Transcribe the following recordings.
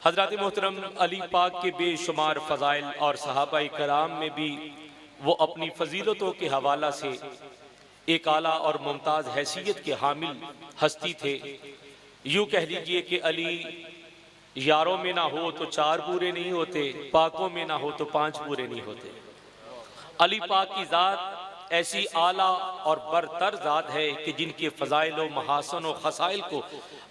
हज़रत मोहतरम अली पाक के बेशुमार फ़ज़ाइल और सहाबाए कराम में भी वो अपनी फ़जीलतों के हवाला से एक आला और मुमताज़ हैसियत के हामिल हस्ती थे। यूँ कह लीजिए कि अली यारों में ना हो तो चार पूरे नहीं होते, पाकों में ना हो तो पांच पूरे नहीं होते। अली पाक की ज़ात ऐसी आला और बरतर ज़ात है कि जिनके फ़ज़ाइल व महासन व खसाइल को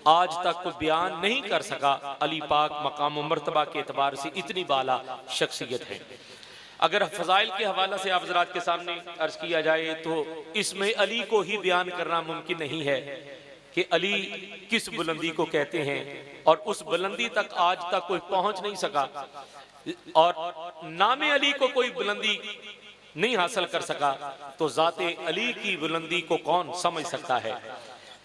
आज तक को बयान नहीं कर सका। अली पाक मकाम व मर्तबा के एतबार से इतनी बाला शख्सियत है। अगर फ़ज़ाइल के हवाला से आप हज़रात के सामने अर्ज़ किया जाए तो इसमें अली को ही बयान करना मुमकिन नहीं है कि अली किस बुलंदी को कहते हैं और उस बुलंदी तक आज तक कोई पहुंच नहीं सका और नाम अली को कोई बुलंदी नहीं हासिल कर सका, तो ज़ाते अली की बुलंदी को कौन समझ सकता है।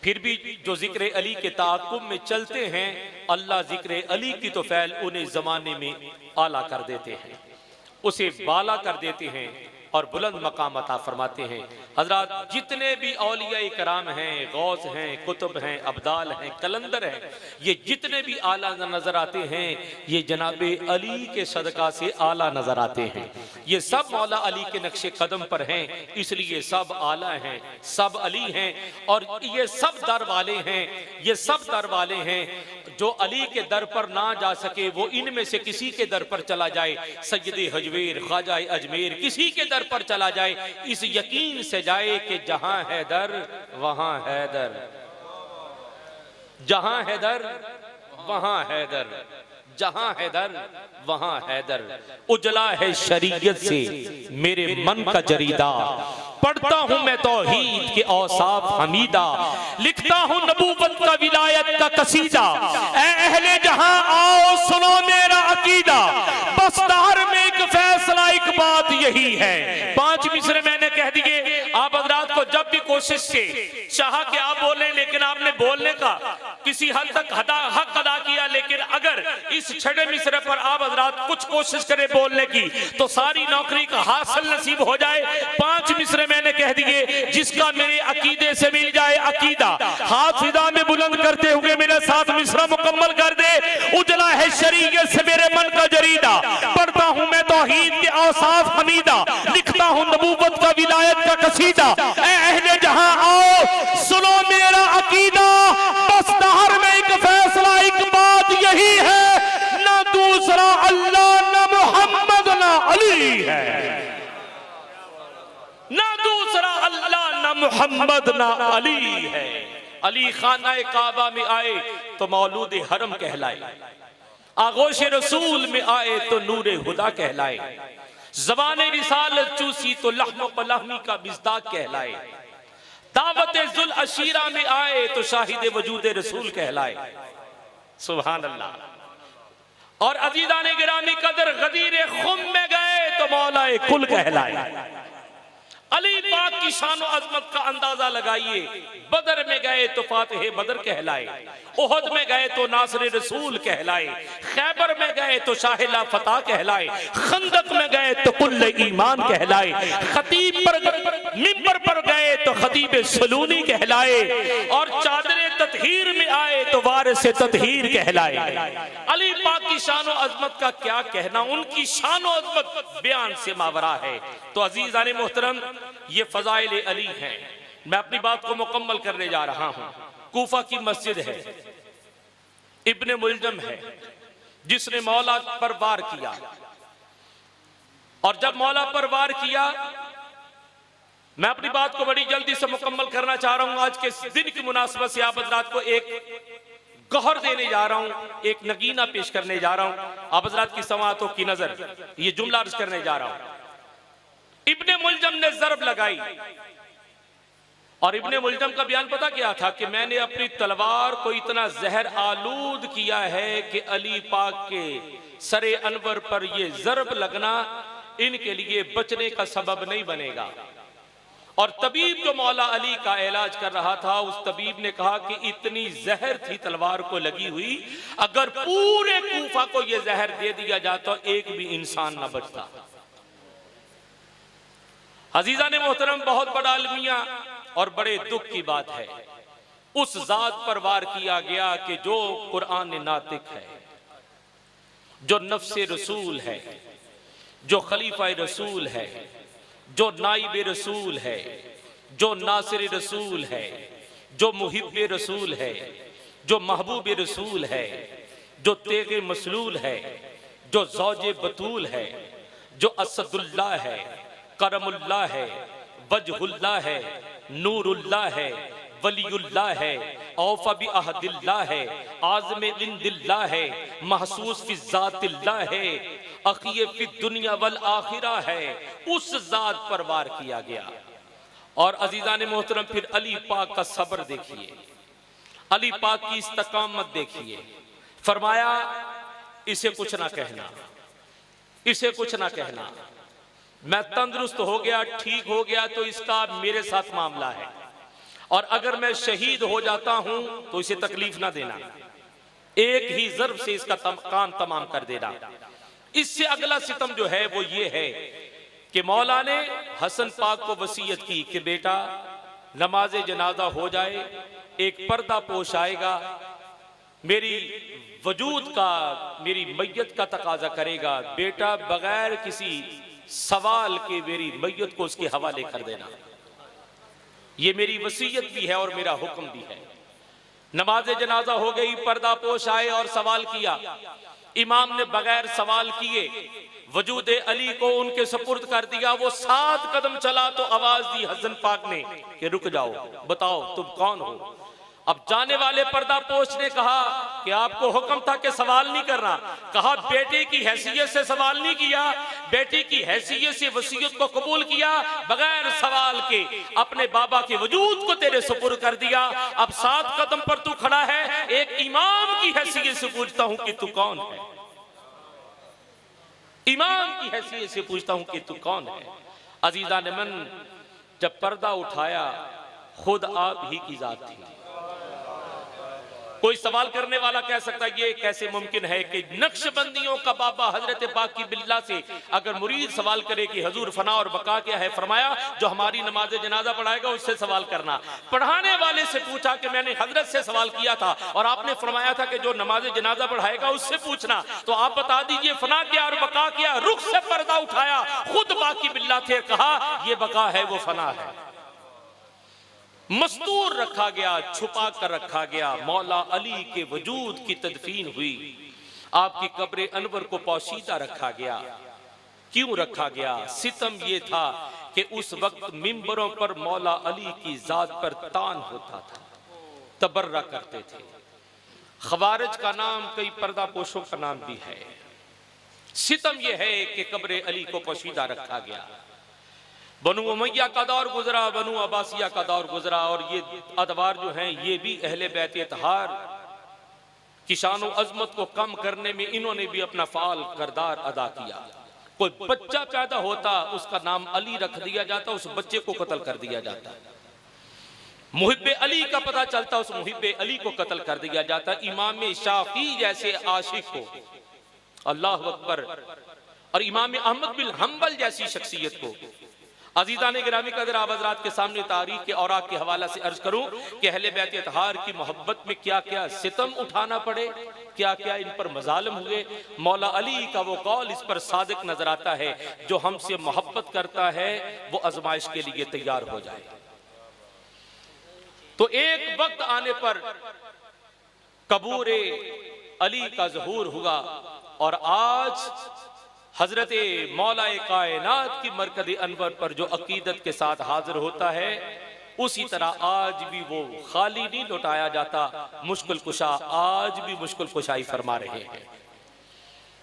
फिर भी जो जिक्र अली के ताक़ुब में चलते हैं, अल्लाह जिक्र अली की तो फैल उन्हें ज़माने में आला कर देते हैं, उसे बाला कर देते हैं और बुलंद मकाम अता फरमाते हैं। हजरत जितने भी औलिया कराम हैं, गौस हैं, कुतुब हैं, अब्दाल हैं, कलंदर हैं, ये जितने भी आला नजर आते हैं, ये जनाबे अली के सदका से आला नजर आते हैं। ये सब मौला अली के नक्शे कदम पर हैं, इसलिए सब आला हैं, सब अली हैं और ये सब दर वाले हैं। ये सब दर वाले हैं। जो अली के दर पर ना जा सके वो इनमें से किसी के दर पर चला जाए, सैयद हजवेर, ख्वाजा अजमेर, किसी के दर पर चला जाए, इस यकीन से जाए कि जहां है दर वहां है दर, जहां है दर वहां है दर, जहां है दर वहां है दर। उजला है शरीयत से मेरे मन का जरीदा, पढ़ता हूं मैं तौहीद के औसाफ हमीदा, लिखता हूं नबूवत का विलायत का कसीदा। ऐ अहले जहां आओ सुनो मेरा अकीदा, बस दार में एक फैसला एक बात यही है। 5 मिसरे मैंने कह दिए। आप हजरात को जब भी कोशिश से चाहा कि आप बोलें, लेकिन आपने बोलने का किसी हद तक हक अदा किया, लेकिन अगर इस 6 मिसरे पर आप हजरात कुछ कोशिश करें बोलने की तो सारी नौकरी का हासिल नसीब हो जाए। 5 मिसरे मैंने कह दिए। जिसका मेरे अकीदे से मिल जाए अकीदा, हाथ फिदा में बुलंद करते हुए मेरे साथ मिसरा मुकम्मल कर दे। उजला है शरीयत से मेरे मन का जरीदा, पढ़ता हूं मैं तौहीद के औसाफ हमीदा, लिखता हूं नबूवत का विलायत का कसीदा। ऐ अहले जहां आओ सुनो मेरा अकीदा, बस दहर में एक फैसला एक बात यही है, ना दूसरा अल्लाह ना मोहम्मद ना अली है, ना दूसरा अल्लाह ना मोहम्मद ना अली है। अली खाना काबा में आए तो मौलूद हरम कहलाए, आगोश रसूल में आए तो नूरे हुदा कहलाए, ज़बाने रिसालत चूसी तो लहमो पलहमी का मिज़दाक कहलाए, दावत जुल अशीरा में आए तो शाहिद वजूद रसूल कहलाए। सुभान अल्लाह। और अजीज़ाने गिरामी कदर गदीर खुम में गए तो मौलाए कुल कहलाए। अली पाक की शान और अजमत का अंदाजा लगाइए। बदर में गए तो फातिह बदर कहलाए, उहद में गए तो नासर रसूल कहलाए, खैबर में गए तो शाहिला फतह कहलाए, खंदक में गए तो कुल्ले ईमान कहलाए, खतीब पर मिंबर पर गए तो खतीब सलूनी कहलाए, और चादरे ततहीर में आए तो वारिस ततहीर कहलाए। अली पाक की शान और अजमत का क्या कहना, उनकी शान और अजमत बयान से मावरा है। तो अजीज़ाने मोहतरम, ये फजाइल अली हैं। मैं अपनी बात को मुकम्मल करने जा रहा हूं। कूफा की मस्जिद है, इब्ने मुल्जम है जिसने मौला पर वार किया, और जब मौला पर वार किया, मैं अपनी बात को बड़ी जल्दी से मुकम्मल करना चाह रहा हूं। आज के दिन की मुनासबत से आप हजरात को एक गौहर देने जा रहा हूं, एक नगीना पेश करने जा रहा हूं। आप हजरात की समातों की नजर ये जुमला अर्ज करने जा रहा हूं। इब्ने मुल्जम ने ज़रब लगाई, और इब्ने मुल्जम का बयान पता क्या था कि मैंने अपनी तलवार को इतना जहर आलूद किया है कि अली पाक के सरे अनवर पर ये ज़रब लगना इनके लिए बचने का सबब नहीं बनेगा। और तबीब जो मौला अली का इलाज कर रहा था, उस तबीब ने कहा कि इतनी जहर थी तलवार को लगी हुई, अगर पूरे कूफा को यह जहर दे दिया जाता तो एक भी इंसान न बचता। अजीजा ने मोहतरम, बहुत बड़ा अलमिया और बड़े दुख की बात है, उस जात पर वार किया गया कि जो कुरान नातिक है, जो नफ्से रसूल है, जो खलीफा रसूल है, जो नाइब रसूल है, जो नासिर रसूल है, जो मुहिब रसूल है, जो महबूब रसूल है, जो तेगे मसलूल है, जो ज़ौजे बतूल है, जो असदुल्लाह है, करमुल्लाह है, वजहुल्लाह है, नूरुल्लाह है, वलीउल्लाह है, औफा बि अहदिल्लाह है, आज़म इंदिल्लाह है, महसूस फि ज़ातिल्लाह है, अक़िय फि दुनिया वल आखिरा है, उस ज़ात पर वार किया गया। और अजीज़ान मोहतरम, फिर अली पाक का सब्र देखिए, अली पाक की इस्तकामत देखिए। फरमाया इसे कुछ ना कहना, इसे कुछ ना कहना, मैं तंदुरुस्त हो गया, ठीक हो गया तो इसका मेरे साथ मामला है, और अगर मैं शहीद हो जाता हूं तो इसे तकलीफ ना देना, एक ही ज़र्ब से इसका काम तमाम कर देना। इससे अगला सितम जो है वो ये है कि मौला ने हसन पाक को वसीयत की कि बेटा नमाज जनाजा हो जाए, एक पर्दा पोश आएगा, मेरी वजूद का, मेरी मैयत का तकाजा करेगा, बेटा बगैर किसी सवाल के मेरी मैयत को उसके हवाले कर देना। ये मेरी वसीयत भी है और मेरा हुक्म भी है। नमाज जनाजा हो गई, पर्दा पोश आए और सवाल किया, इमाम ने बगैर सवाल किए वजूद अली को उनके सुपुर्द कर दिया। वो 7 कदम चला तो आवाज दी हसन पाक ने कि रुक जाओ, बताओ तुम कौन हो। अब जाने वाले पर्दा पोश ने कहा कि आपको हुक्म था कि सवाल नहीं करना। कहा बेटे की हैसियत से सवाल नहीं किया, बेटी की हैसियत से वसीयत को कबूल किया, बगैर सवाल के अपने बाबा के वजूद को तेरे सुपुर्द कर दिया। अब 7 कदम पर तू खड़ा है, एक इमाम की हैसियत से पूछता हूं कि तू कौन है, इमाम की हैसियत से पूछता हूं कि तू कौन है। अजीजा ने मन जब पर्दा उठाया, खुद आप ही की जात थी। कोई सवाल करने वाला कह सकता है ये कैसे मुमकिन है कि नक्शबंदियों का बाबा हजरत बाकी बिल्ला से अगर मुरीद सवाल करे कि हजूर फना और बका क्या है, फरमाया जो हमारी नमाज जनाजा पढ़ाएगा उससे सवाल करना। पढ़ाने वाले से पूछा कि मैंने हजरत से सवाल किया था और आपने फरमाया था कि जो नमाज जनाजा पढ़ाएगा उससे पूछना, तो आप बता दीजिए फना क्या और बका क्या। रुख से पर्दा उठाया, खुद बाकी बिल्ला थे, कहा ये बका है वो फना है। मस्तूर रखा गया, छुपा कर रखा गया। मौला अली के वजूद की तदफीन हुई, आपकी कब्र अनवर को पोशीदा रखा गया। क्यों रखा गया? सितम ये था कि उस वक्त मिंबरों पर मौला अली की जात पर तान होता था, तबर्रा करते थे। खवारिज का नाम कई पर्दा पोशों का नाम भी है। सितम यह है कि कब्र अली को पोशीदा रखा गया। बनु उमैया का दौर गुजरा, बनु अब्बासिया का दौर गुजरा, और ये अदवार जो हैं ये भी अहले बैत इत्तहार की शान अजमत को कम करने में इन्होंने भी अपना फाल किरदार अदा किया। कोई बच्चा पैदा होता उसका नाम अली रख दिया जाता, उस बच्चे को कत्ल कर दिया जाता। मुहिब्बे अली का पता चलता, उस मुहिब्बे अली को कत्ल कर दिया जाता। इमाम शाफी जैसे आशिक को, अल्लाह अकबर, और इमाम अहमद बिन हंबल जैसी शख्सियत को। अजीज़ान गिरामी कदर आप हज़रात के सामने तारीख के औराक के हवाला से अर्ज करूं कि अहले बैत इत्तहार की मोहब्बत में क्या क्या सितम उठाना पड़े, क्या क्या इन पर मजालिम हुए। मौला अली का वो कौल इस पर सादिक नजर आता है, जो हमसे मोहब्बत करता है वो आजमाइश के लिए तैयार हो जाए। तो एक वक्त आने पर कबूर अली का ज़हूर हुआ, और आज हजरत मौला कायनात की मरकज़ अनवर पर जो अकीदत के साथ हाजिर होता है, उसी तरह आज भी वो खाली नहीं लौटाया जाता। मुश्किल कुशा आज भी मुश्किल कुशाई फरमा रहे हैं।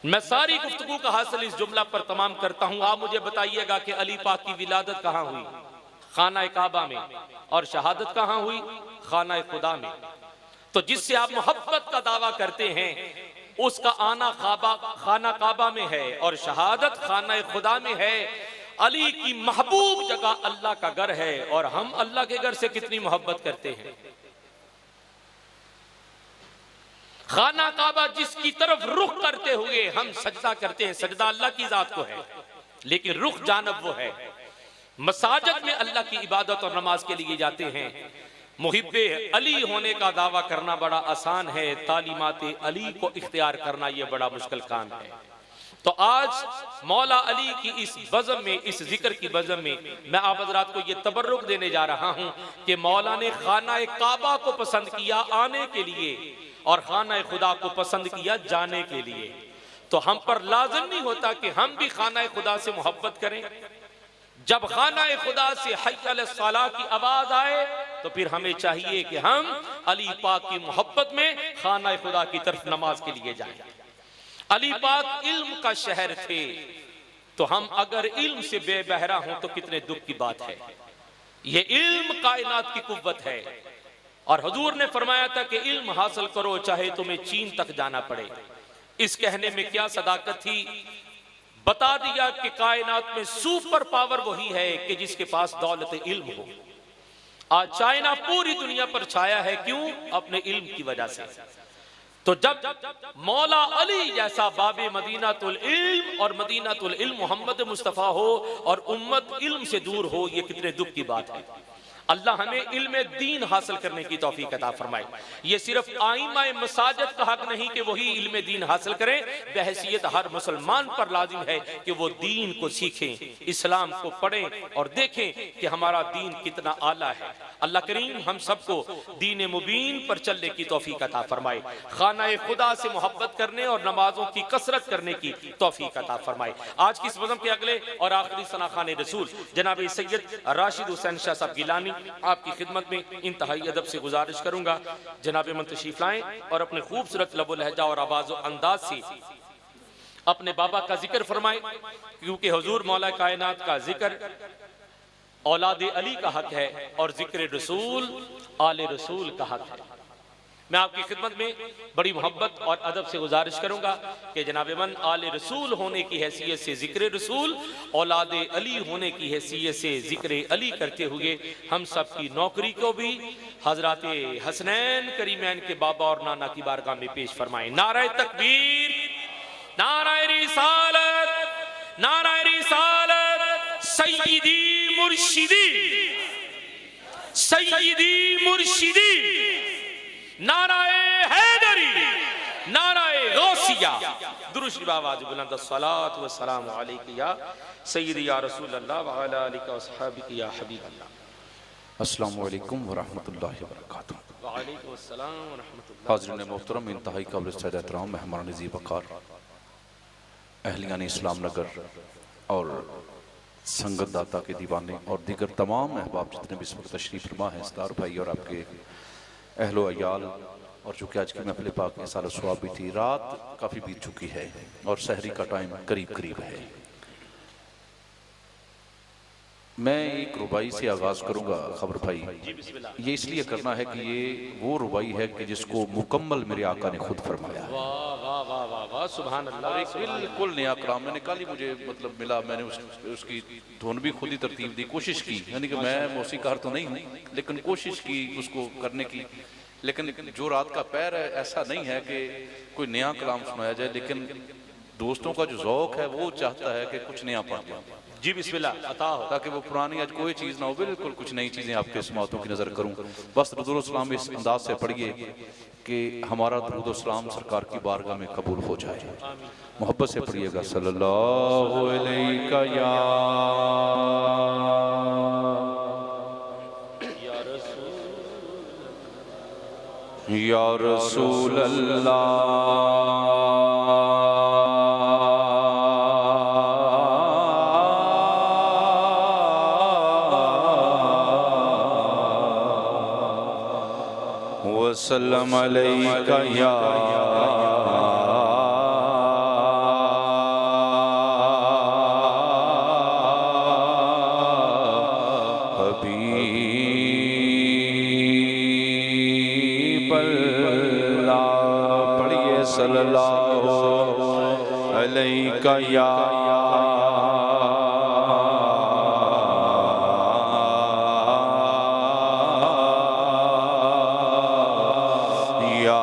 मैं सारी गुफ्तगू का हासिल इस जुमला पर तमाम करता हूं। आप मुझे बताइएगा कि अली पाक की विलादत कहां हुई? खाना काबा में। और शहादत कहां हुई? खाना खुदा में। तो जिससे आप मोहब्बत का दावा करते हैं उसका आना खाना काबा में है और शहादत खाना खुदा में है। अली की महबूब जगह अल्लाह का घर है, और हम अल्लाह के घर से कितनी मोहब्बत करते हैं। खाना काबा जिसकी तरफ रुख करते हुए हम सजदा करते हैं, सजदा अल्लाह की जात को है, लेकिन रुख जानब वो है। मसाजिद में अल्लाह की इबादत और नमाज के लिए जाते हैं, मुहिब्बे अली होने का दावा करना बड़ा आसान है, तालीमात अली को इख्तियार करना यह बड़ा मुश्किल काम है। तो आज मौला अली की इस बज़म में, इस जिक्र की बज़म में मैं आप हज़रात को यह तबर्रुक देने जा रहा हूं कि मौला ने खाना काबा को पसंद किया आने के लिए और खाना खुदा को पसंद किया जाने के लिए। तो हम पर लाजिम नहीं होता कि हम भी खाना खुदा से मोहब्बत करें। जब खाना खुदा से हय्य अला सलाह की आवाज आए तो फिर हमें चाहिए कि हम अली पाक की मोहब्बत में खाना खुदा की तरफ नमाज के लिए जाएं। अली पाक इल्म का शहर थे, तो हम अगर इल्म से बेबहरा हों तो कितने दुख की बात है। ये इल्म कायनात की कुव्वत है और हुजूर ने फरमाया था कि इल्म हासिल करो चाहे तुम्हें चीन तक जाना पड़े। इस कहने में क्या सदाकत थी। बता दिया कि कायनात में सुपर पावर वही है कि जिसके पास दौलत इल्म हो। आज चाइना पूरी दुनिया पर छाया है, क्यों? अपने इल्म की वजह से। तो जब मौला अली जैसा बाबे मदीनातुल इल्म और मदीनातुल इल्म मोहम्मद मुस्तफ़ा हो और उम्मत इल्म से दूर हो, ये कितने दुख की बात है। अल्लाह हमें इल्म दीन हासिल करने की तौफीक अता फरमाए। ये सिर्फ आइमा मसाजिद का हक नहीं कि वही इल्म दीन हासिल करें, बहैसियत हर मुसलमान पर लाजिम है कि वो दीन को सीखें, इस्लाम को पढ़ें और देखें कि हमारा दीन कितना आला है। अल्लाह करीम हम सबको दीन मुबीन पर चलने की तौफीक अता फरमाए। खाना खुदा से मोहब्बत करने और नमाजों की कसरत करने की तौफीक अता फरमाए। आज की इस बज़म के अगले और आखिरी सनाखाने रसूल जनाब सैयद राशिद हुसैन शाह साहब गिलानी आपकी खिदमत में इंतहाई अदब से गुजारिश करूंगा जनाब मन तशरीफ लाएं और अपने खूबसूरत लबो लहजा और आवाज़ो अंदाज से अपने बाबा का जिक्र फरमाएं, क्योंकि हुजूर मौला कायनात का जिक्र औलाद अली का हक है और जिक्र रसूल आले रसूल का हक है। मैं आपकी खिदमत में बड़ी मोहब्बत और अदब से गुजारिश करूंगा कि जनाब मन आले रसूल होने की हैसियत से जिक्र रसूल, औलाद अली होने की हैसियत से जिक्र अली करते हुए हम सब की नौकरी को भी हजरत हसनैन करीमैन के बाबा और नाना की बारगाह में पेश फरमाएं। नारे तकबीर, नारे रिसालत, नारे रिसालत, सय्यदी मुर्शिदी, सय्यदी मुर्शिदी, नाराए हैदरी, नाराए गौसिया। दुरूद आवाज बुलंद, सलात व सलाम अलैका या सय्यदी या रसूल अल्लाह व अला आलिका व अस्हाबिका या हबीब अल्लाह। अस्सलामु अलैकुम व रहमतुल्लाहि व बरकातुहू। व अलैकुम अस्सलाम व रहमतुल्लाह। हाज़रीन मोहतरम, इंतहाई काबिल इज़्ज़त एहतराम मेहमान नज़ीर वक़ार अहलियान इस्लाम नगर और संगत दाता के दीवाने और दीगर तमाम अहबाब जितने भी इस वक्त तशरीफ़ फरमा हैं, सरदार भाई और आपके अहलो अयाल, और चूँकि आज की महफ़िल पाक में साल सवाब भी थी, रात काफ़ी बीत चुकी है और सहरी का टाइम करीब करीब है। मैं एक रुबाई से आगाज़ करूँगा खबर भाई। ये इसलिए करना है कि ये वो रुबाई है कि जिसको मुकम्मल मेरे आका ने खुद फरमाया है। वाह वाह वाह वाह वाह, सुभान अल्लाह। बिल्कुल नया कलाम मैंने कल ही मुझे मतलब मिला, मैंने उसकी धुन भी खुद ही तरतीब दी, कोशिश की, यानी कि मैं मौसीकार तो नहीं हूँ लेकिन कोशिश की उसको करने की। लेकिन जो रात का पैर है ऐसा नहीं है कि कोई नया कलाम सुनाया जाए, लेकिन दोस्तों का जो ज़ौक़ है वो चाहता है कि कुछ नया पढ़ जाए। जी बिस्मिल्लाह अता हो, ताकि वो पुरानी आज कोई चीज़ ना हो, बिल्कुल कुछ नई चीज़ें आपके समातों की नज़र करूँ। बस दुरूद सलाम इस अंदाज से पढ़िए कि हमारा दुरूद सलाम सरकार की बारगाह में कबूल हो जाए। मोहब्बत से पढ़िएगा। सल्लल्लाहु अलैका या रसूल अल्लाह, वसल्लम अलैका या हबीब अल्लाह। पढ़िए सल्लल्लाहु अलैका या या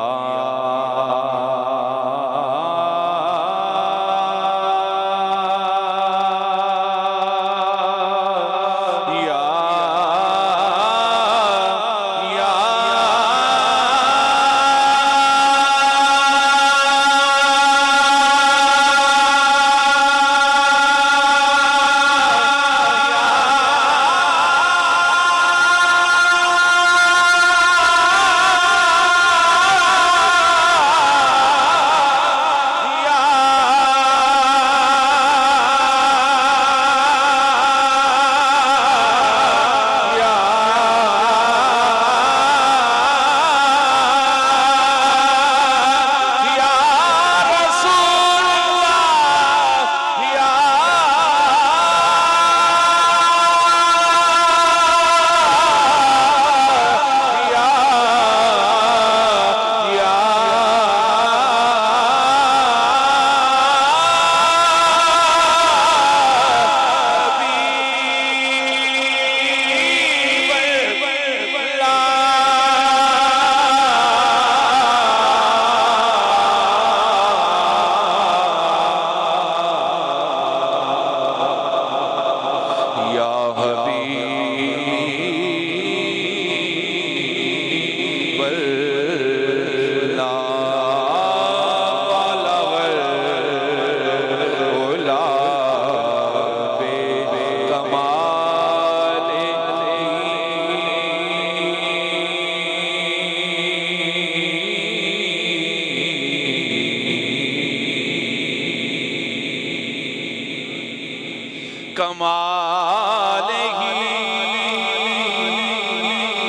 कमाल ही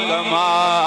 कमाल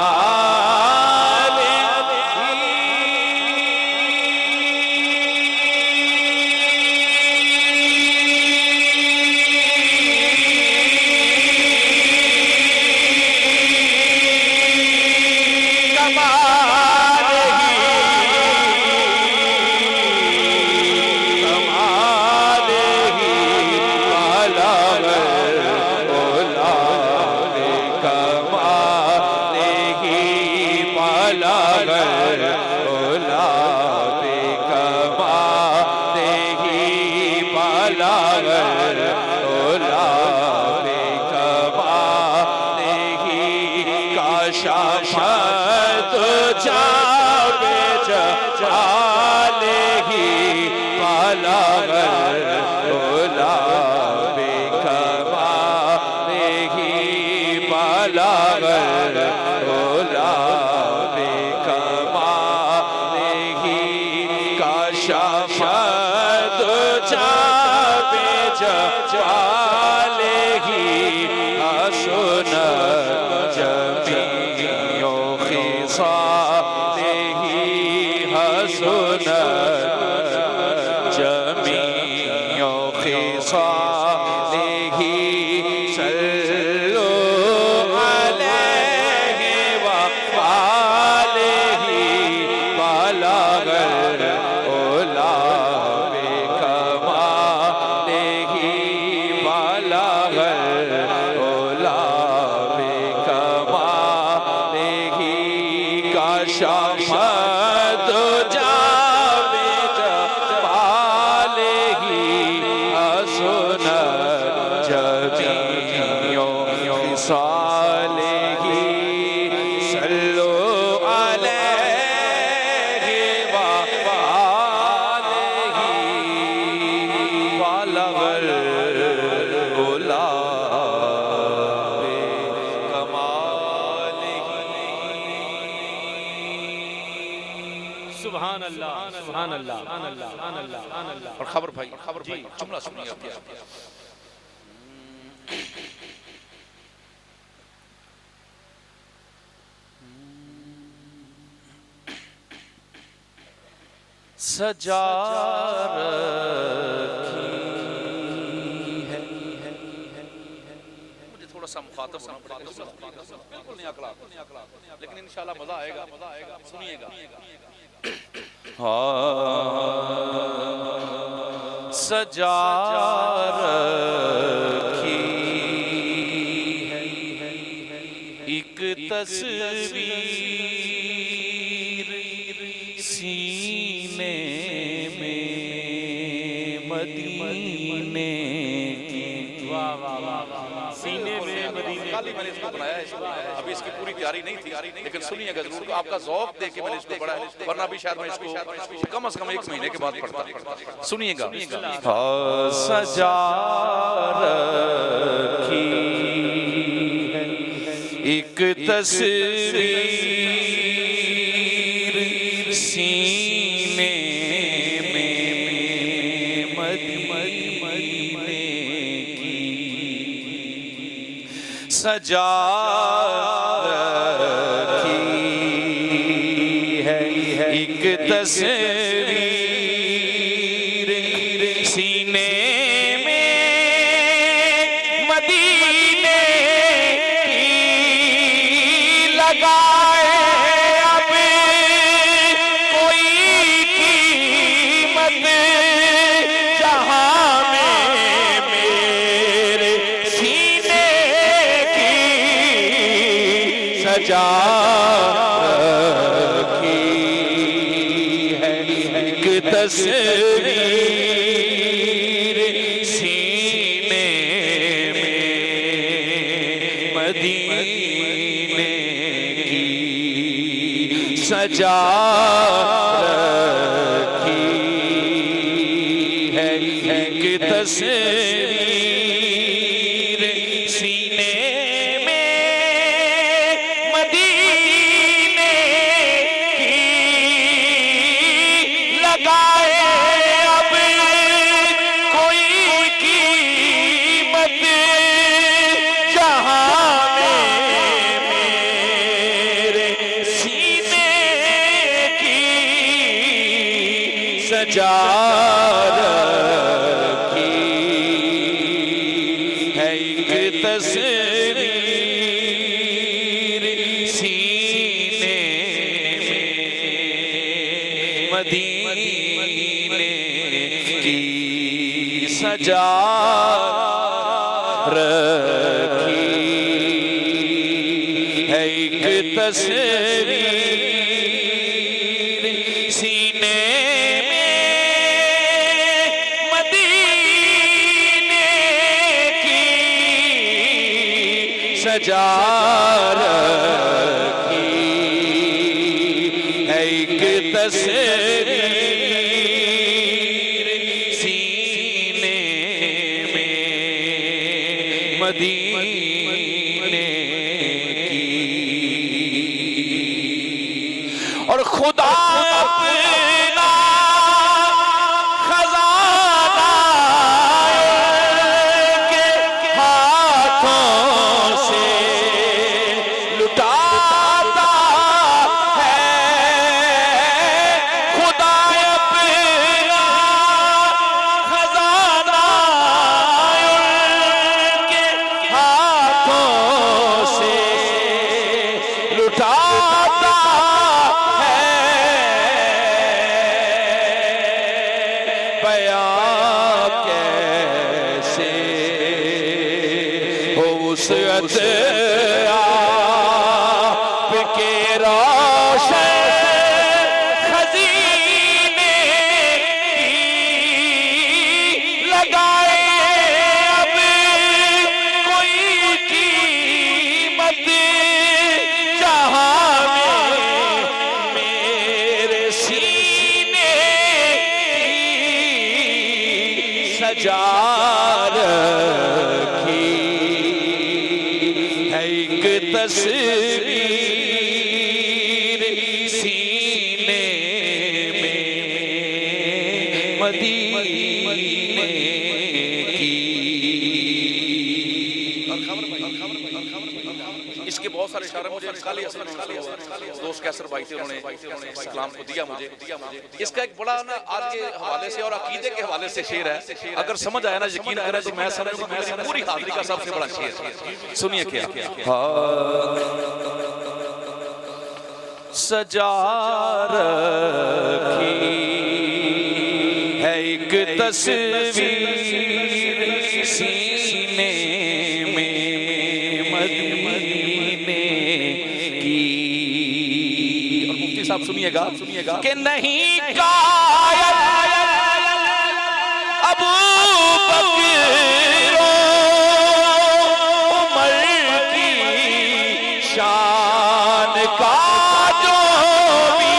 और खबर भाई जुमला सुनिए अब क्या सजा रखी है। मुझे थोड़ा सा मुखातब होना पड़ेगा, बिल्कुल नहीं अकला, लेकिन इंशाल्लाह मजा आएगा, सुनिएगा। सजा रखी है एक तस्वीर सीने में मदीने की। सीने में मदीने। कल ही मैंने इसको बनाया है, अभी इसकी पूरी तैयारी नहीं थी, लेकिन सुनिएगा जरूर, आपका ज़ौक़ देख के मैंने इसको पढ़ा है, वरना भी शायद मैं इसको कम से कम 1 महीने के बाद पढ़ता। सुनिएगा। सजा रखी है एक तस्वीर सीने में मदीने की। सजा रखी है एक तस्वीर सीने में मदीने की। लगाए अब कोई कीमत जहां में मेरे सीने की। सजा रखी है एक तस्वीर सीने में मदीने की। सजा रखी है एक तस्वीर सीने में मदीने की। लगाए अब कोई कीमत रखी है एक तस्वीर सीने में मदीने की सजा रखी है एक तस्वीर सीने में मदीने की सजा रखी है एक तस्वीर सीने में मदीने की और खुदा अपना खजाना के हाथों से लुटाता है खुदा अपना खजाना के हाथों से लुटाता बयां कैसे हो उस आपके रोशन खजीने की लगाए अब कोई कीमत जहां में मेरे सीने सजा रखी है एक तस्वीर सीने में मदीने की। इसके बहुत सारे इशारे मुझे कल ही असर महसूस हुआ। दोस्त कैसर भाई थे, उन्होंने इस्लाम को दिया मुझे। इसका एक बड़ा ना आज के हवाले से और अकीदे के हवाले से शेर है, अगर समझ आया ना यकीन करें तो मैं समझूं मेरी पूरी हाजिरी का सबसे बड़ा शेर। सुनिए क्या सजा रखी है एक तस्वीर सीने में मदीने की। और मुफ्ती साहब सुनिएगा कि नहीं कायल अबू बकर उमर की शान का जो भी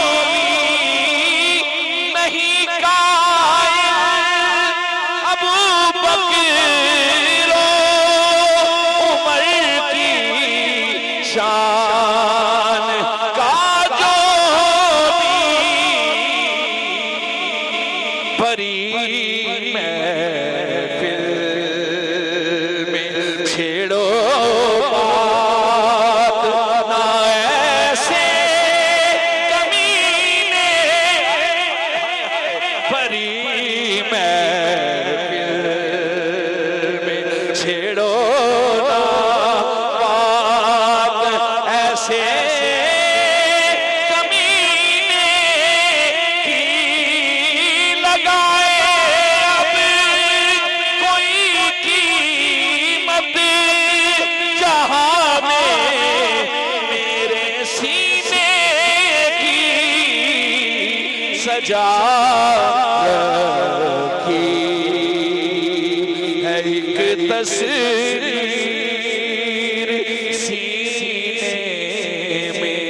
नहीं कायल अबू बकर उमर की शान का जो भी बरी महफिल में छेड़ो बात ना ऐसे कमीने बरी महफिल में छेड़ो ना बात ऐसे कमीने की लगाए अब कोई कीमत जहां में मेरे सीने की सजा रखी है एक तस्वीर सीने में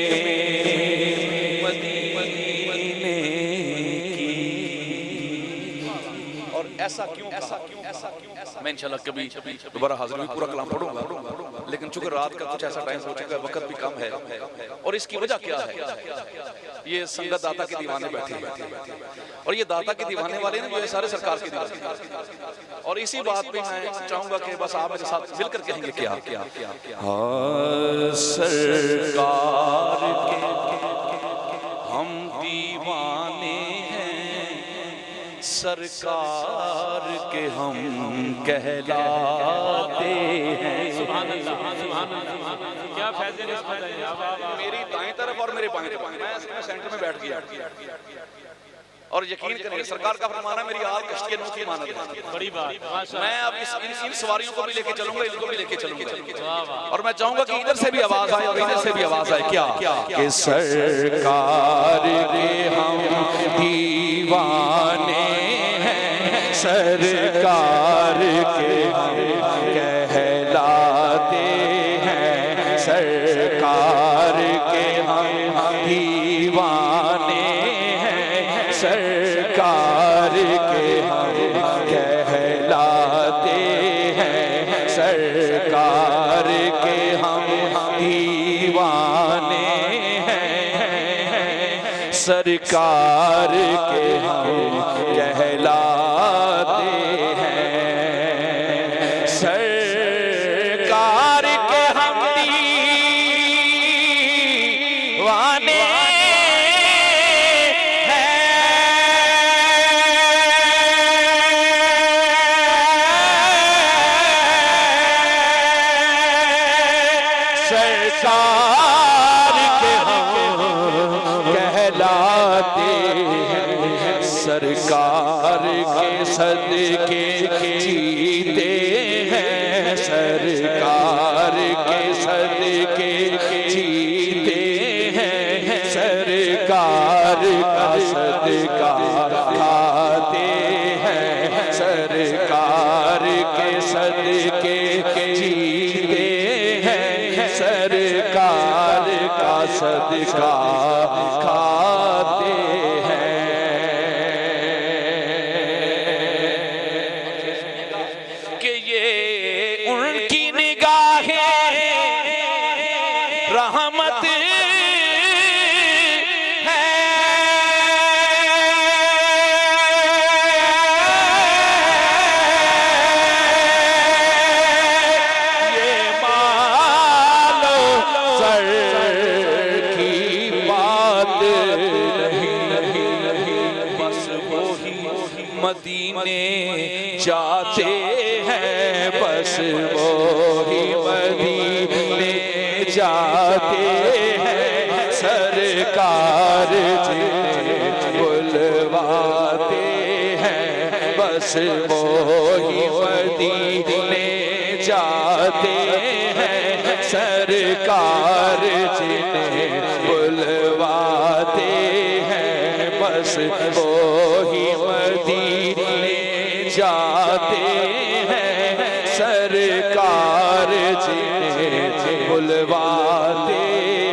मदीने की। और ऐसा क्यों मैं इंशाल्लाह कभी दोबारा हाजिर में पूरा कलाम पढ़ूंगा, लेकिन चूंकि रात का कुछ ऐसा टाइम हो चुका है, वक्त भी कम है। और इसकी वजह क्या है? ये संगत दाता के दीवाने बैठे हैं, और ये दाता के दीवाने वाले ना ये सारे सरकार के दीवाने। और इसी बात पे मैं चाहूंगा कि बस आप मेरे साथ मिलकर कहेंगे क्या सरकार के हम दीवाने हैं, सरकार के हम कहलाते हैं। सुभान अल्लाह, सुभान अल्लाह। क्या फैज़ मेरी दाएं तरफ और मेरे बाएं तरफ, मैं सेंटर में बैठ गया और यकीन करिए सरकार का फरमान है मेरी आल कश्ती नूह की मानद है। बड़ी बात, मैं अब इन सवारियों को भी लेके चलूंगा, इनको भी लेके चलूंगा और मैं चाहूंगा कि इधर से भी आवाज आए और इधर से भी आवाज आए। क्या कि सरकार के हम दीवाने हैं, सरकार के हम कहलाते हैं, सरकार के हम दीवाने हैं, सरकार के हम कहलाते हैं, सरकार के हम दीवाने हैं, सरकार के हम कहलाते हैं, सरकार के हम दीवाने सरकार के हम कहलाते हैं, सरकार के सदके जीते हैं, सरकार के सदके जीते हैं, सरकार का सदका खाते हैं, सरकार के सदके जीते हैं, सरकार का सदका खाते हैं। कि ये उनकी निगाहें रहमत मदीने जाते हैं, बस वो ही मदीने जाते हैं, सरकार जिन्हें बुलवाते हैं, बस वो ही मदीने जाते हैं, सरकार जिन्हें बुलवाते हैं, बस वो ही मदीने जाते हैं, सरकार जिन्हें बुलवाते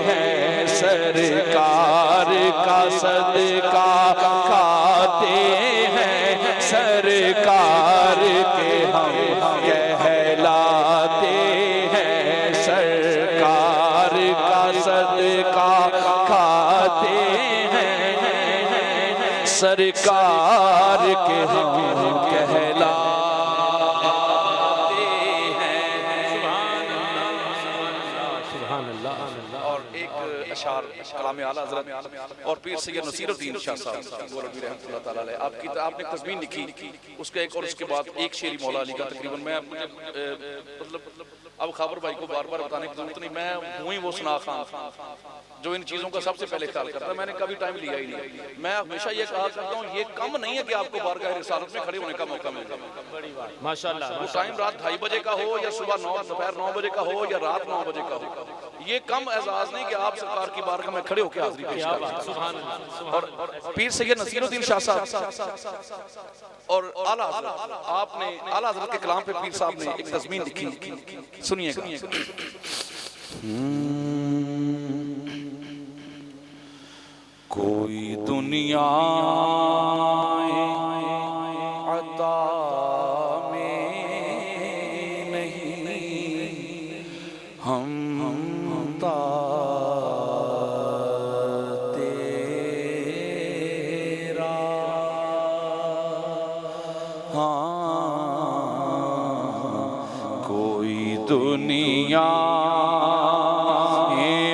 हैं, सरकार का सदका खाते हैं, सरकार के हम कहलाते हैं, सरकार का सदका खाते हैं, सरकार के हम कहलाते हैं। सुभान अल्लाह। और एक अशार कलाम आला हज़रत और पीर सैयद नसीरुद्दीन शाह साहब गोरखपुरी रहमतुल्लाह तआला अलैह आपकी आपने तज़मीन लिखी, उसका एक और उसके बाद एक शेरी मौला अली का तकरीबन मैं मतलब अब खाबर भाई को बार बार बताने की जरूरत नहीं, मैं हूँ ही वो सुना खान जो इन चीज़ों का सबसे पहले ख्याल करता है। मैंने कभी टाइम लिया ही नहीं। मैं हमेशा ये कहा करता हूँ ये कम नहीं है कि आपको बारगाह रिसालत में खड़े होने का मौका मिल जाए। माशाअल्लाह। वो टाइम रात 2:30 बजे का हो या सुबह 9 दोपहर 9 बजे का हो या रात 9 बजे का हो, ये कम एजाज नहीं कि आप सरकार की बारगाह में खड़े होकर हाजिरी पेश करें। और पीर सैयद नसीरुद्दीन शाह साहब और आला हज़रत आपने आला हज़रत के कलाम पे पीर साहब ने एक तज़मीन लिखी, सुनिएगा। कोई दुनिया अता में नहीं, हम तेरा हाँ, कोई दुनिया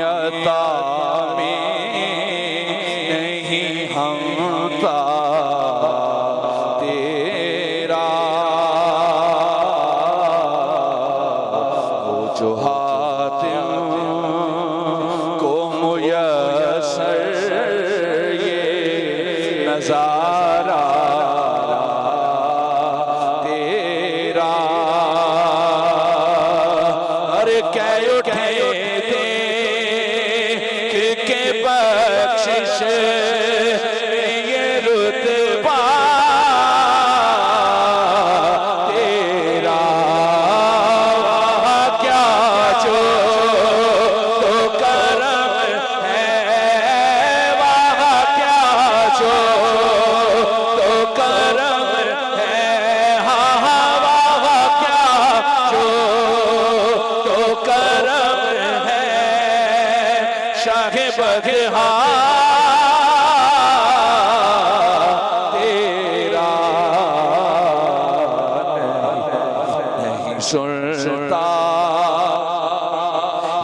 अता में नहीं, हम तेरा बदहा तेरा नहीं सुनता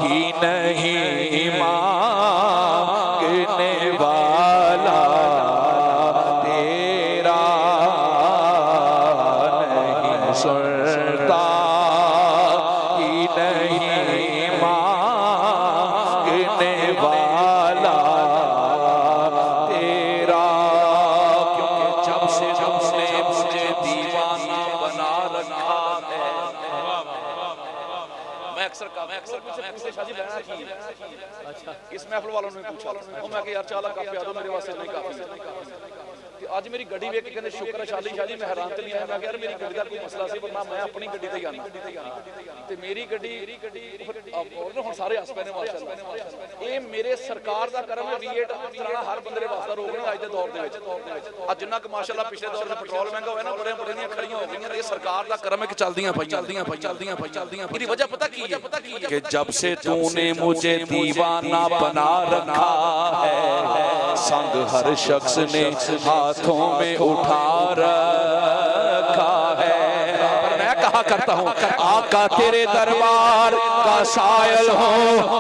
ही नहीं मांगने वाला तेरा नहीं सुनता ही नहीं मांगने वाला तेरा क्योंकि जब से मुझे दीवाना बना रखा है। मैं अक्सर शादी बहना की इस महफिल वालों ने पूछा तो मैं यार चाला काफी आदो मेरे वास्ते नहीं काफी कि आज मेरी गड्डी वेख के कहंदे शुक्र है शादी मैं हैरान तो नहीं आया। मैं यार मेरी गड्डी का कोई मसला सी पर ना मैं अपनी गड्डी ते आना ते मेरी गड्डी और हुण सारे हस पैने माशाअल्लाह। ये मेरे सरकार दा करम है। V8 चलाना हर बंदे दे वास्ते रोक नहीं अज दे दौर दे विच अज जिन्ना क माशाअल्लाह पिछले दौर दा पेट्रोल महंगा होया ना बड़े दी खड़ियां हो गईयां। ये सरकार दा करम है कि चलदियां इहदी वजह पता की है कि जब से तूने मुझे दीवाना बना रखा है संग हर शख्स ने हाथों में उठा रखा है। पर मैं कहा करता हूँ आका तेरे दरबार का सायल हो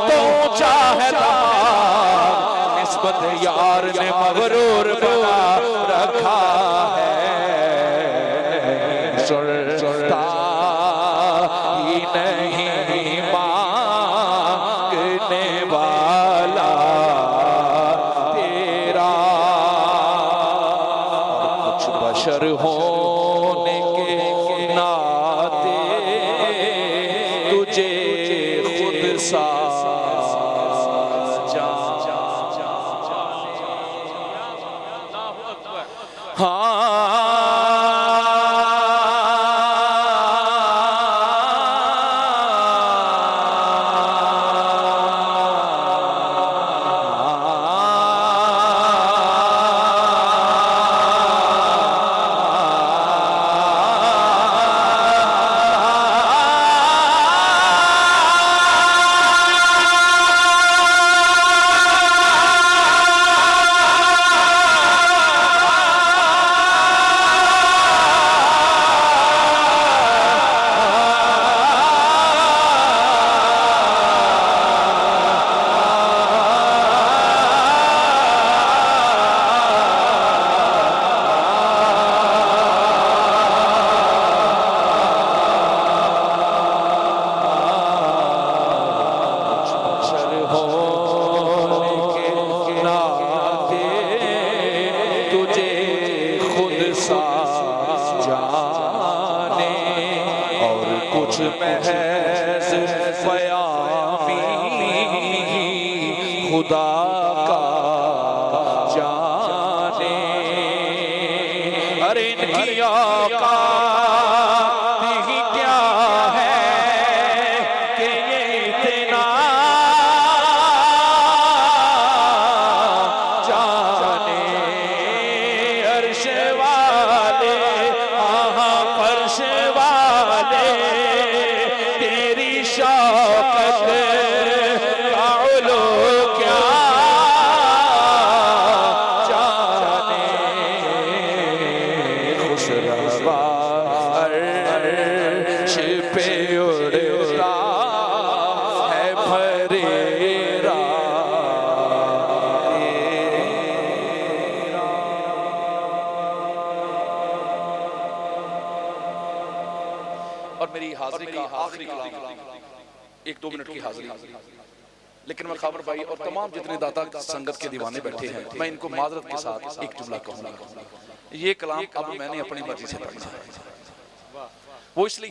तो ऊंचा है निस्बत यार ने मगरूर बना रखा है। सुनता ही नहीं मांगने वाला तेरा कुछ बशर होने के नाते तुझे खुद सा कुछ महज बयानी खुदा का जाने। अरे इनकी औकात ही क्या है कि ये इतना जाने। अर्श वाले आहा फर्श वाले तेरी शौकत का उलू क्या जाने। खुश रवा अर्श पे उड़ता है फरेरा और मेरी हाजिरी का आखिरी कलाम 1-2 मिनट की हाजिरी। लेकिन मैं खाबर भाई और तमाम जितने दाता संगत के दीवाने बैठे हैं मैं इनको माजरत के साथ एक जुमला कहूंगा। ये कलाम अब मैंने अपनी मर्जी से पढ़ा है। वो इसलिए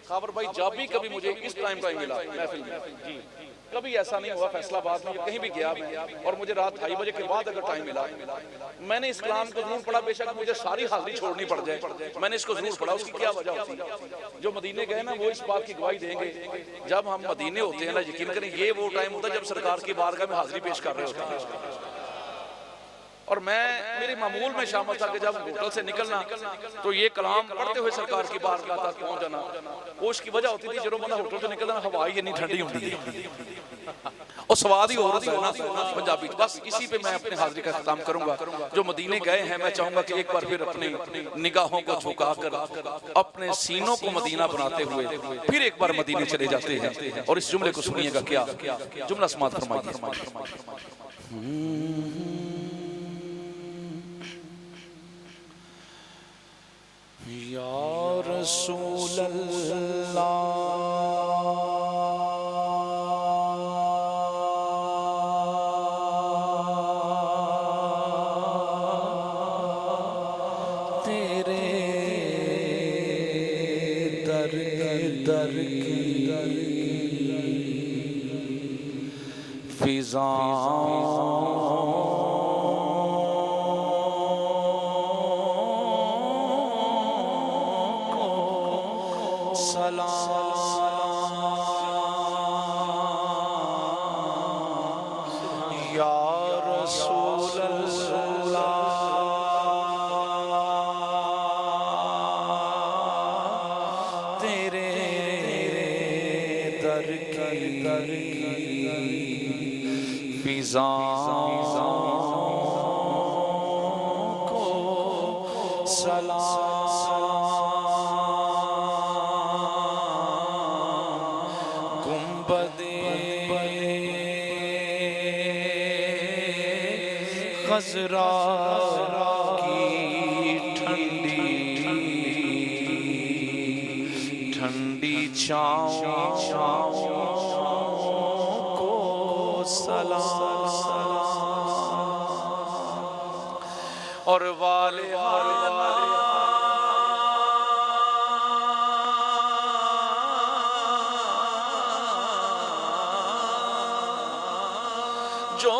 खाबर भाई जब भी कभी मुझे इस टाइम मिला महफिल में कभी ऐसा नहीं हुआ फैसलाबाद में कहीं भी गया और मुझे रात 2:30 बजे के बाद अगर टाइम मिला मैंने इस कलाम को जरूर पढ़ा। बेशक मुझे सारी हाजिरी छोड़नी पड़ जाए मैंने इसको जरूर पढ़ा। उसकी क्या वजह होती है? जो मदीने गए ना वो इस बात की गवाही देंगे। जब हम मदीने होते हैं ना यकीन करें ये वो टाइम होता है जब सरकार की बारगाह में हाजिरी पेश कर रहे होते हैं। और मैं मेरे मामूल में शामिल था कि जब होटल से निकलना तो ये कलाम पढ़ते हुए सरकार की बारगाह तक पहुंच जाना। वो उसकी वजह होती थी जो बंदा होटल से निकलना हवा ही इतनी ठंडी होती है और स्वाद ही और होता है ना पंजाबी। बस इसी पे मैं अपने हाजिरी का खत्म करूंगा। जो मदीने गए हैं मैं चाहूंगा कि एक बार फिर अपनी निगाहों को झुकाकर अपने सीनों को मदीना बनाते हुए फिर एक बार मदीने चले जाते हैं। और इस जुमले को सुनिएगा, क्या जुमला समाअत फरमाइए। या रसूल अल्लाह तेरे दर की फिजा खज़रा की ठंडी छाँव को सलाम और वाले जो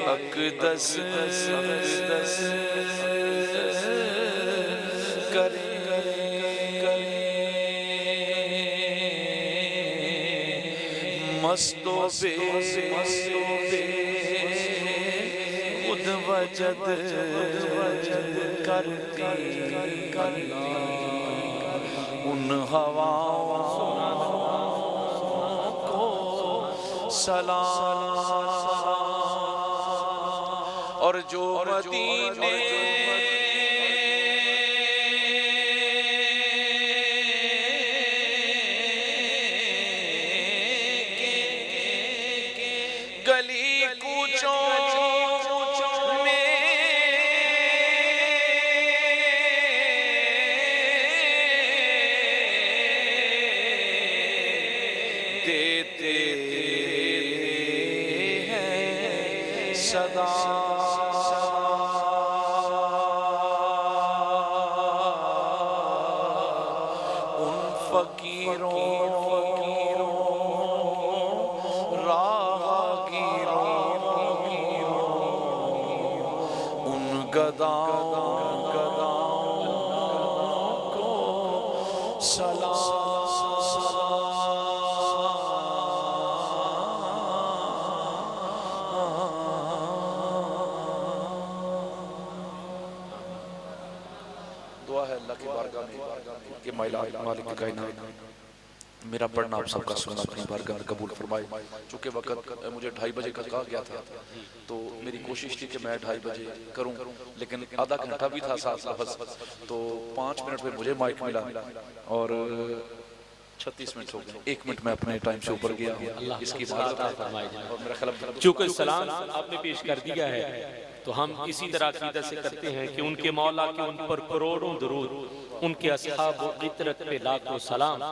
अक़दस करे मस्तो बे उद वजद करती उन हवाओं को सलाम और जो मदीने गली कूचों में देते हैं सदा मालिक कायनात मेरा पढ़ना आप सबका सुनना अपनी बारगाह में कबूल फरमाए। चूँकि वक्त मुझे 2:30 बजे का कहा गया था तो मेरी कोशिश थी कि मैं 2:30 बजे करूं, लेकिन आधा घंटा भी था साथ लफ्ज़, तो 5 मिनट में मुझे माइक मिला और 36 मिनट हो गए। 1 मिनट में अपने टाइम से ऊपर गया। इसकी और मेरा ख्याल चूँकि सलाम आपने पेश कर दिया है तो हम इसी तरह अकीदत से करते हैं कि उनके मौला के उन पर करोड़ों दरूद, उनके असहाब व इतरत पे लाखों सलाम,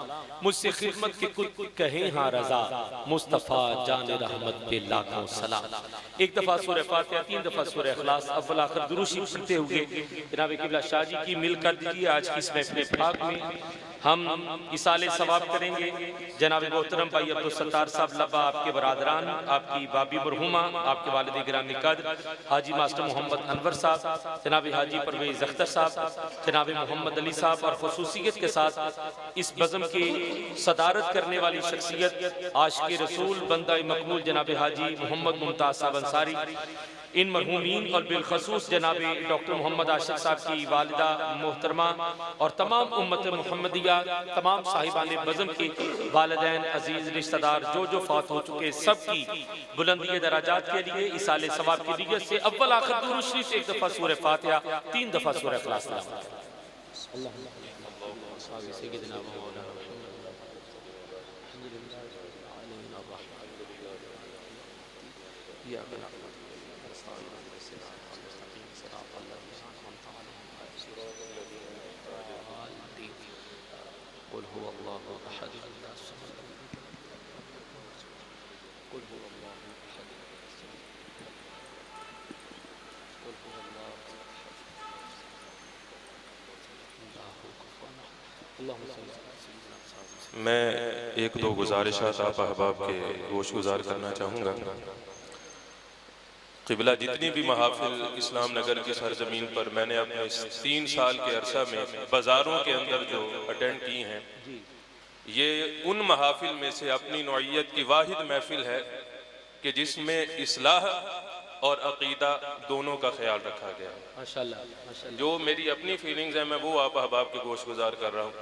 मुझसे खिदमत के कुछ कहें हाँ रजा, मुस्तफ़ा जान रहमत पे लाखों सलाम। एक दफ़ा सूरह फातिहा, 3 दफ़ा सूरह इखलास अव्वल आखिर दुरूद पढ़ते हुए जनाब क़िबला शाह जी की मिल कर दीजिए आज की इस महफ़िल पाक में। हम इसाले सवाब करेंगे जनाब मोहतरम भाई अब्दुल सत्तार साहब लब्बा, आपके बरादरान, आपकी बाबी मरहुमा, आपके वालिद गिरामी कद्र हाजी मास्टर मोहम्मद अनवर साहब, जनाब हाजी परवेज अख्तर साहब, जनाब मोहम्मद अली साहब और खसूसियत के साथ इस बज़म की सदारत करने वाली शख्सियत आशिक़ रसूल बंदा मकबूल जनाब हाजी मोहम्मद मुमताज़ साहब अंसारी, इन मरहूमीन और बिलखसूस जनाब डॉक्टर मोहम्मद आशिक साहब की वालिदा मोहतरमा और तमाम उम्मत मुहम्मदिया, तमाम साहिबान बज़म के वालिदैन अजीज़ रिश्तेदार जो फात हो चुके, सब की बुलंदी दराजात के लिए इसाले सवाब की नीयत से अव्वल आखिर दुरूद शरीफ एक दफ़ा सूरह फातिहा, 3 दफ़ा सूरह इखलास मैं एक दो गुजारिशात आप अहबाब के गोश गुजार करना चाहूँगा। क़िबला जितनी भी महाफिल इस्लाम नगर की सरजमीन पर मैंने अपने 3 साल के अरसा में बाज़ारों के अंदर जो अटेंड की हैं, ये उन महाफिल में से अपनी नौइयत की वाहिद महफिल है कि जिसमें इस्लाह और अकीदा दोनों का ख्याल रखा गया है। माशाअल्लाह, माशाअल्लाह। जो मेरी अपनी फीलिंग्स हैं मैं वो आप अहबाब के गोश गुजार कर रहा हूँ।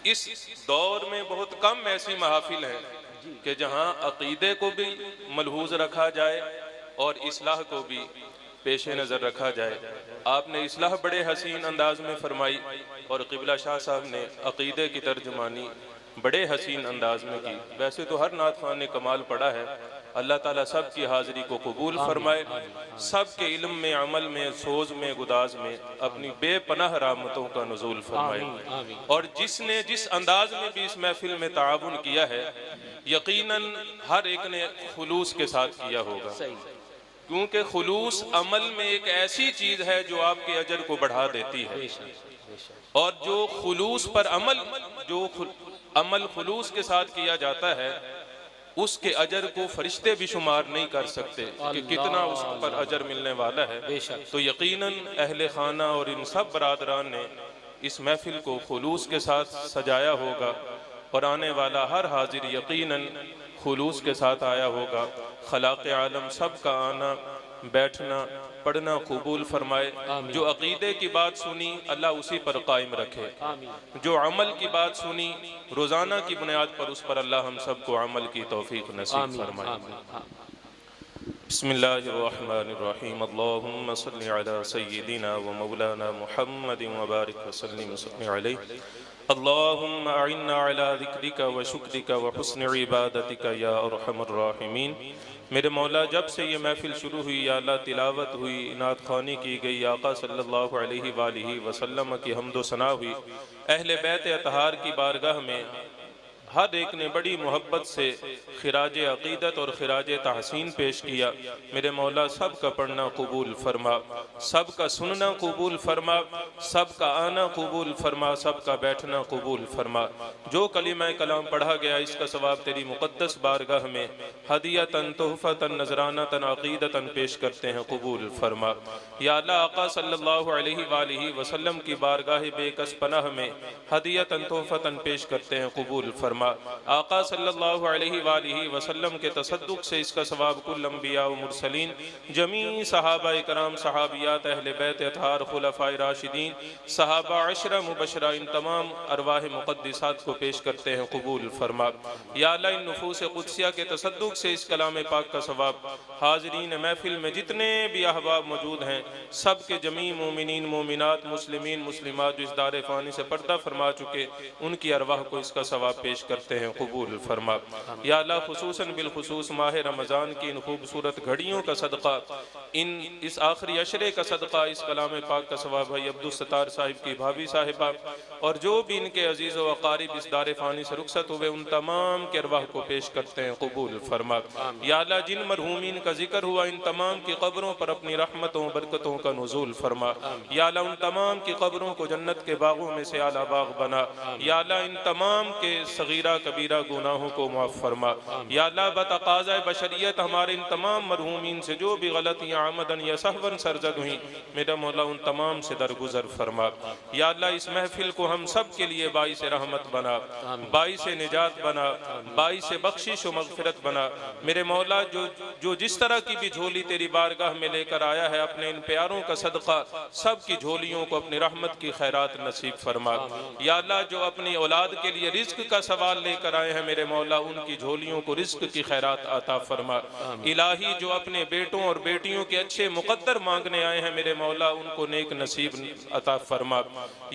इस दौर में बहुत कम ऐसी महाफिल हैं कि जहाँ अकीदे को भी मलहूज रखा जाए और इस्लाह को भी पेश नज़र रखा जाए। आपने इस्लाह बड़े हसीन अंदाज में फरमाई और क़िबला शाह साहब ने अकीदे की तर्जुमानी बड़े हसीन अंदाज में की। वैसे तो हर नात ख़ान ने कमाल पढ़ा है। अल्लाह ताला सब की हाज़िरी को कबूल फरमाए, सब के इल्म में, अमल में, सोज में, गुदाज में अपनी बेपनाह रहमतों का नुज़ूल फरमाए। और जिसने जिस अंदाज में भी इस महफिल में ताउन किया है, यकीनन हर एक ने खुलूस के साथ किया होगा, क्योंकि खुलूस अमल में एक ऐसी चीज़ है जो आपके अजर को बढ़ा देती है। और जो खुलूस पर अमल खुलूस के साथ किया जाता है, उसके अजर को फरिश्ते भी शुमार नहीं कर सकते कि कितना उस पर अजर मिलने वाला है। तो यकीनन अहले खाना और इन सब बरादरान ने इस महफिल को खुलूस के साथ सजाया होगा और आने वाला हर हाजिर यकीनन खुलूस के साथ आया होगा। खलाक़े आलम सब का आना, बैठना, पढ़ना कबूल फरमाए। जो अकीदे की बात सुनी अल्लाह उसी पर कायम रखे, जो अमल की बात सुनी रोज़ाना की बुनियाद पर उस पर अल्लाह हम सब को अमल की तौफीक नसीब फरमाए। बिस्मिल्लाहिर्रहमानिर्रहीम। अल्लाहुम्मा सल्लि अला सय्यिदिना व मौलाना मुहम्मदिन व बारिक व सल्लिम अलैहि। अल्लाहुम्मा अइन्ना अला ज़िक्रिका व शुक्रिका व हुस्नि इबादतिका या अरहमर राहिमीन। मेरे मौला, जब से ये महफिल शुरू हुई या अल्लाह, तिलावत हुई, नात ख़्वानी की गई, आका सल्लल्लाहु अलैहि वालिहि वसल्लम की हम्दो सना हुई, अहले बैत अतहार की बारगाह में हर एक ने बड़ी मोहब्बत से खिराज अक़ीदत और खिराज तहसीन पेश किया। मेरे मौला, सब का पढ़ना कबूल फरमा, सब का सुनना कबूल फरमा, सब का आना कबूल फरमा, सब का बैठना कबूल फरमा। जो कलिमा कलाम पढ़ा गया इसका सवाब तेरी मुक़द्दस बारगाह में हदियतन, तोहफ़तन, नजरानतन, अक़ीदतन पेश करते हैं, कबूल फरमा। या अल्लाह, आका सल्लल्लाहु अलैहि वालिहि वसल्लम की बारगाह बेकस पनाह में हदियतन, तोहफ़तन पेश करते हैं, कबूल फरमा। आका सल्लल्लाहु अलैहि वालिहि वसल्लम के तसद्दुक़ से इसका सवाब कुल अंबिया व मुरसलीन, जमी सहाबा इकराम, सहाबियात, अहले बैत अतहार, खुलफाए राशिदीन, सहाबा अशरा मुबशरा, इन तमाम अरवाह मुक़द्दिसात को पेश करते हैं, कबूल फरमा। या अल्लाह, इन नुफूस क़ुद्सिया के तसद्दुक़ से इस कलाम पाक का सवाब हाज़रीन महफिल में जितने भी अहबाब मौजूद हैं, सब के जमी मोमिनीन, मोमिनात, मुस्लिमीन, मुस्लिमात जो इस दार फ़ानी से पर्दा फरमा चुके, उनकी अरवाह को इसका सवाब पेश करते हैं कबूल फरमा। या अल्लाह खुसूसन बिलखुसूस माह रमज़ान की इन खूबसूरत घड़ियों का सदका, इस आखिरी अशरे का सदका, इस कलाम पाक का सवाब भाई अब्दुल सत्तार साहिब की भाभी साहिबा और जो भी इनके अजीज़ व अकारिब इस दार फ़ानी से रुखसत हुए उन तमाम के अरवाह को पेश करते हैं कबूल फरमा। या अल्लाह जिन मरहूमीन का जिक्र हुआ इन तमाम की कब्रों पर अपनी रहमतों बरकतों का नुज़ूल फरमा। या अल्लाह उन तमाम की कब्रों को जन्नत के बागों में से आला बाग बना। या अल्लाह इन तमाम के सगीरा कबीरा गुनाहों को माफ़ फरमा। या अल्लाह बतक़ाज़ा बशरियत हमारे इन तमाम मरहूमीन से जो भी गलतियाँ आमदन या सहवन सरजद हुई मेरा मौला उन तमाम से दरगुजर फरमा। या अल्लाह इस महफिल को हम सब के लिए बाइस रहमत बना, बाइस निजात बना, बाइस बख्शिश व मग़फ़िरत बना। मेरे मौला जो जिस तरह की भी झोली तेरी बारगाह में लेकर आया है अपने इन प्यारों का सदका सब की झोलियों को अपनी रहमत की खैरात नसीब फरमा। या अल्लाह जो अपनी औलाद के लिए रिज्क का सवाल लेकर आए हैं मेरे मौला उनकी झोलियों को रिज्क की खैरात अता फरमा। इलाही जो अपने बेटों और बेटियों के अच्छे मुक़द्दर मांगने आए हैं मेरे मौला उनको नेक नसीब अता फरमा।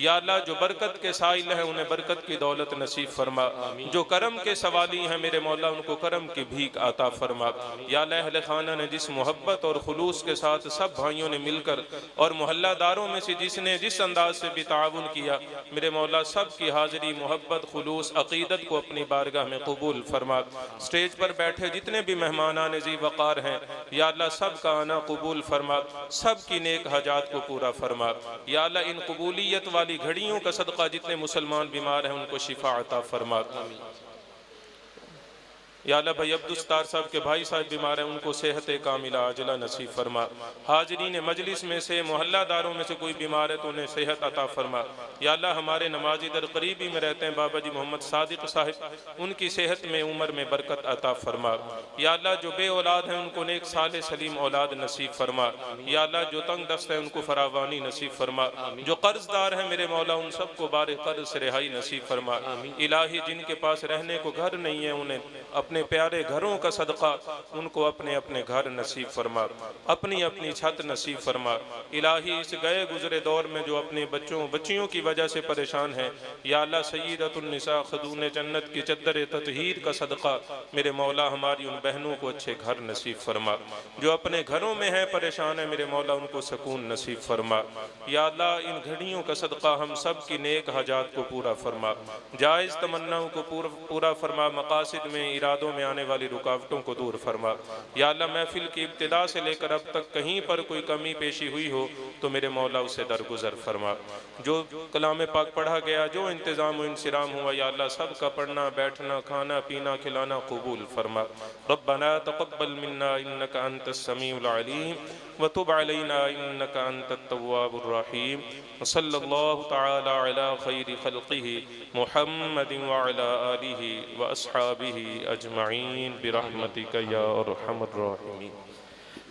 या अल्लाह जो बरकत के साइल हैं उन्हें बरकत की दौलत नसीब फरमा। जो करम के सवाली हैं मेरे मौला उनको करम की भीख अता फरमा। या अल्लाह अहले खाना ने जिस मोहब्बत और खुलूस के साथ सब भाइयों ने मिलकर और मोहल्लादारों में से जिसने जिस अंदाज से भी ताउन किया मेरे मौला सब की हाजिरी मोहब्बत खुलूस अकीदत को अपनी बारगाह में कबूल फरमा। स्टेज पर बैठे जितने भी मेहमानान ज़ी वक़ार हैं या अल्लाह सब का आना कबूल फरमा, सब की नेक हजात को पूरा फरमा। या अल्लाह इन कबूलियत वाली घड़ियों का सदका जितने मुसलमान बीमार हैं उनको शिफा अता फरमा। या अल्लाह भाई अब्दुल सत्तार साहब के भाई साहब बीमार हैं उनको सेहत कामिला आजला नसीब फरमा। हाजरीन मजलिस में से मोहल्लादारों में से कोई बीमार है तो उन्हें सेहत अता फरमा। या अल्लाह हमारे नमाजी दर करीबी में रहते हैं बाबा जी मोहम्मद सादिक साहिब उनकी सेहत में उम्र में बरकत अता फरमा। या अल्लाह जो बे औलाद हैं उनको नेक साले सलीम औलाद नसीब फरमा। या अल्लाह जो तंग दस्त है उनको फरावानी नसीब फरमा। जो कर्जदार हैं मेरे मौला उन सबको बारे कर्ज से रिहाई नसीब फरमा। इलाही जिनके पास रहने को घर नहीं है उन्हें अपने प्यारे घरों का सदका उनको अपने अपने घर नसीब फरमा, अपनी अपनी छत नसीब फरमा। इलाही इस गए गुजरे दौर में जो अपने बच्चों बच्चियों की वजह से परेशान है या अल्लाह सय्यदतुन निसा खदून जन्नत की चद्दर ततहीर का सदका मेरे मौला हमारी उन बहनों को अच्छे घर नसीब फरमा। जो अपने घरों में है परेशान है मेरे मौला उनको सुकून नसीब फरमा। या अल्लाह इन घड़ियों का सदका हम सब की नेक हजात को पूरा फरमा, जायज़ तमन्नाओं को पूरा फरमा, मकासिद में इरादों में आने वाली रुकावटों को दूर फरमा। या अल्लाह महफिल की इब्तिदा से लेकर अब तक कहीं पर कोई कमी पेशी हुई हो तो मेरे मौला उसे दरगुजर फरमा। जो कलाम पाक पढ़ा गया जो इंतज़ाम व इंसिराम हुआ या अल्लाह सब का पढ़ना बैठना खाना पीना खिलाना कबूल फरमा। रब्बना तक़ब्बल मिन्ना इन्नका अंतस समीउल अलीम व तुब अलैना इन्नका अंतत तव्वाबुर रहीम। सल्लल्लाहु तआला अला खैरि खल्क़िही मुहम्मदिन व अला आलिही व अस्हाबिही अजमईन बिरहमतिका या अरहमर राहिमीन।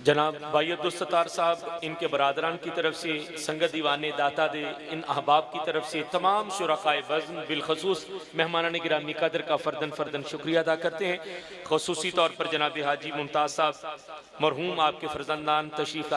जनाब भाई अब्दुल सत्तार साहब इनके बरादरान की तरफ से संगत दीवाने दाता दे इन अहबाब की तरफ से तमाम शुरकाए वज़्न बिलखसूस मेहमानान गिरामी कदर का फ़र्दन फ़र्दन शुक्रिया अदा करते हैं। ख़ुसूसी तौर पर जनाब हाजी मुमताज़ साहब मरहूम आपके फ़र्जंदान तशरीफ़